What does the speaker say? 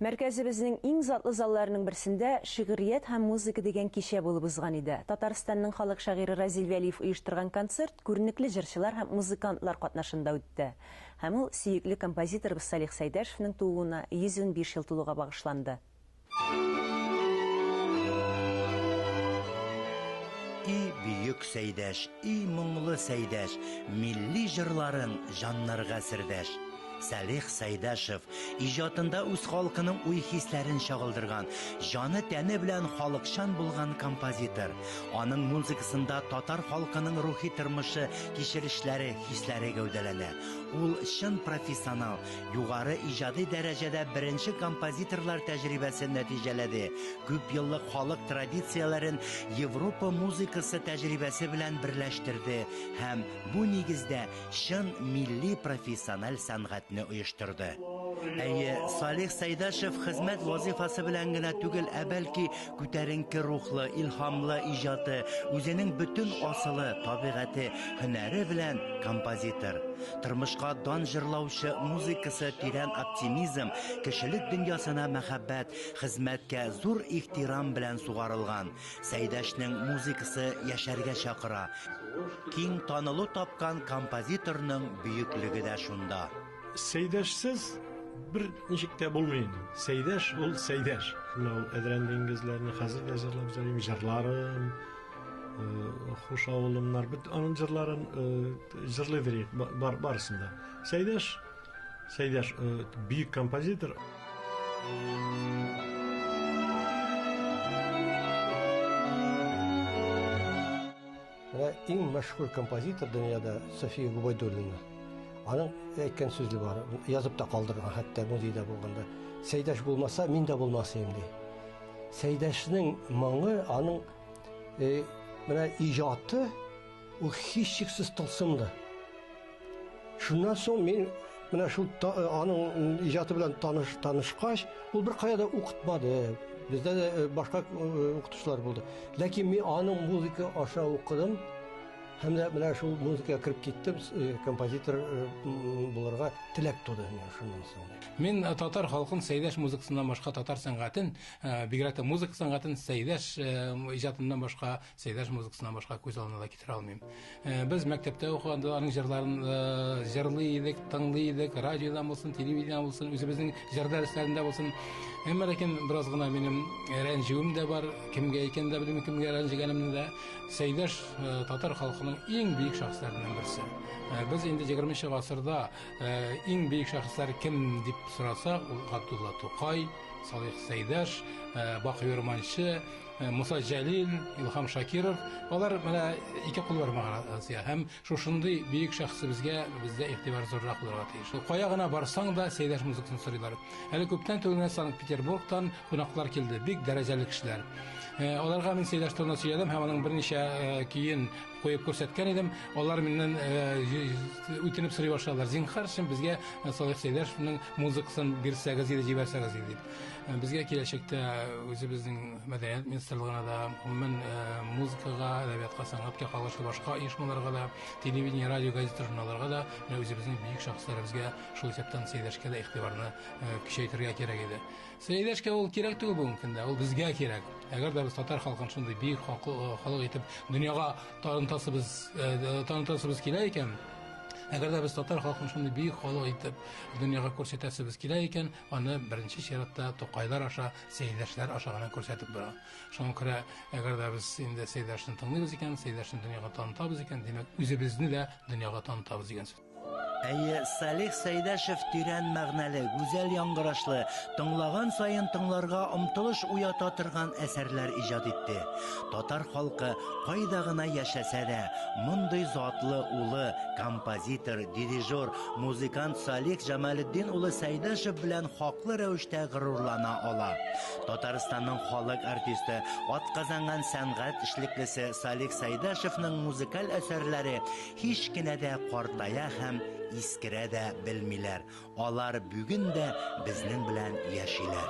Мәркәзебезнең иң затлы залларының берсендә шигърият һәм музыка дигән кичә булып узган иде. Татарстанның халык шагыйре Разил Вәлиев оештырган концерт күренекле җырчылар һәм музыкантлар катнашында үтте. Һәм ул сөекле композиторыбыз Салих Сәйдәшевнең тууына 115 ел тулуга багышланды. И бүйек Сәйдәш, и моңлы Сәйдәш, милли җырларын җаннарга сердәш. Салих Сәйдәшев иҗатында үз халкының уй-хисләрен чагылдырган, җаны тәне белән халыкчан булган композитор. Аның музыкасында татар халкының рухи тормышы, кичерешләре, хисләре гәүдәләнә. Ул чын профессионал, югары иҗади дәрәҗәдә беренче композиторлар тәҗрибәсен нәтиҗәләде. Күп еллык халык традицияләрен Европа музыкасы тәҗрибәсе белән берләштерде һәм бу нигездә чын милли профессиональ сәнгатьне оештырды. Әйе, Салих Сәйдәшев хезмәт вазифасы белән генә түгел, бәлки күтәренке рухлы, илһамлы иҗаты, үзенең бөтен асылы, табигате, һөнәре белән композитор. Тормышка дан җырлаучы, музыкасы тирән оптимизм, кешелек дөньясына мәхәббәт, хезмәткә зур ихтирам белән сугарылган. Сәйдәшнең музыкасы яшәргә чакыра. Киң танылу тапкан композиторның бөеклеге дә шунда. Сәйдәшсез bir ничек тә булмый. Сәйдәш ул Сәйдәш. Ул Әдрән диңгезләрне хәзер дә җырлап йөрим, җырларын, хуш авылымнар, аның җырларын җырлый барысында. Сәйдәш бөек композитор. Иң мәшһүр композитор дөньяда София Губайдуллина. Аның әйткән сүзе бар, язып та калдырган, хәтта музейда булганда. Сәйдәш булмаса, мин дә булмас идем ди. Сәйдәшнең моңы, аның менә иҗаты ул һичшиксез тылсымлы. Шуннан соң мин менә шул аның иҗаты белән танышкач, ул бер кая да укытмады. Бездә дә башка укытучылар булды. Ләкин мин аның музыка аша укыдым. Һәм дә менә шул музыкага кирип киттем, композитор булырга теләк туды шуннан соң. Мин татар халкын Сәйдәш музыкасыннан башка татар сәнгатен, бигрәк тә музыка сәнгатен Сәйдәш иҗатыннан башка, Сәйдәш музыкасыннан башка күз алдына да китерә алмыйм. Без мәктәптә укыганда аның җырларын җырлый идек, тыңлый идек, радиодан булсын, телевидениедән булсын, үзебезнең җыр дәресләрендә булсын. Әмма ләкин бераз гына минем рәнҗүем дә бар, кемгә икән дә белмим, кемгә рәнҗегәнемне дә. Сәйдәш татар халкының иң бөек шәхесләреннән берсе. Без инде 20нче гасырда иң бөек шәхесләр кем дип сорасак, ул Габдулла Тукай, Салих Сәйдәш, Бакый Урманчы, Муса Җәлил, Илһам Шакиров, алар менә ике кул бар магазия. Һәм шушындый бөек шәхесебезгә бездә игътибар зуррак булырга тиеш. Кая гына барсаң да Сәйдәш музыкасын сорыйлар. Әле күптән түгел Санкт-Петербургтан кунаклар килде, бик дәрәҗәле кешеләр. Аларга мин Сәйдәштән сөйләдем һәм аның берничә көен куеп күрсәткән идем. Алар миннән үтенеп сорый башладылар. Зинһар өчен безгә Салих Сәйдәшевнең музыкасын бирсәгез иде, җибәрсәгез иде. Безгә киләчәктә үзебезнең мәдәният министрлыгына да, гомумән музыкага, әдәбиятка, сәнгатькә кагылышлы башка оешмаларга да, телевидение, радио, газета журналларга да үзебезнең бөек шәхесләребезгә шул исәптән Сәйдәшкә дә игътибарны көчәйтергә кирәк иде. Сәйдәшкә ул кирәк түгел бүген көндә, ул безгә кирәк. Әгәр дә без татар халкын шундый бөек халык итеп дөньяга танытасыбыз килә икән, әгәр дә без татар халкын шундый бөек халык итеп дөньяга күрсәтәсебез килә икән, аны беренче чиратта Тукайлар аша, Сәйдәшләр аша гына күрсәтеп бара. Шуңа күрә, әгәр дә без инде Сәйдәшне тыңлыйбыз икән, Сәйдәшне дөньяга танытабыз икән, димәк, үзебезне дә дөньяга танытабыз дигән сүз. Әйе, Салих Сәйдәшев тирән мәгънәле, гүзәл яңгырашлы, тыңлаган саен тыңларга омтылыш уята торган әсәрләр иҗат итте. Татар халкы кайда гына яшәсә дә, мондый затлы улы, композитор, дирижер, музыкант Салих Җамалетдин улы Сәйдәшев белән хаклы рәвештә горурлана ала. Татарстанның халык артисты, атказанган сәнгать эшлеклесе Салих Сәйдәшевнең музыкаль әсәрләре һич кенә дә картая һәм искерә дә белмиләр. Алар бүген дә безнең белән яшиләр.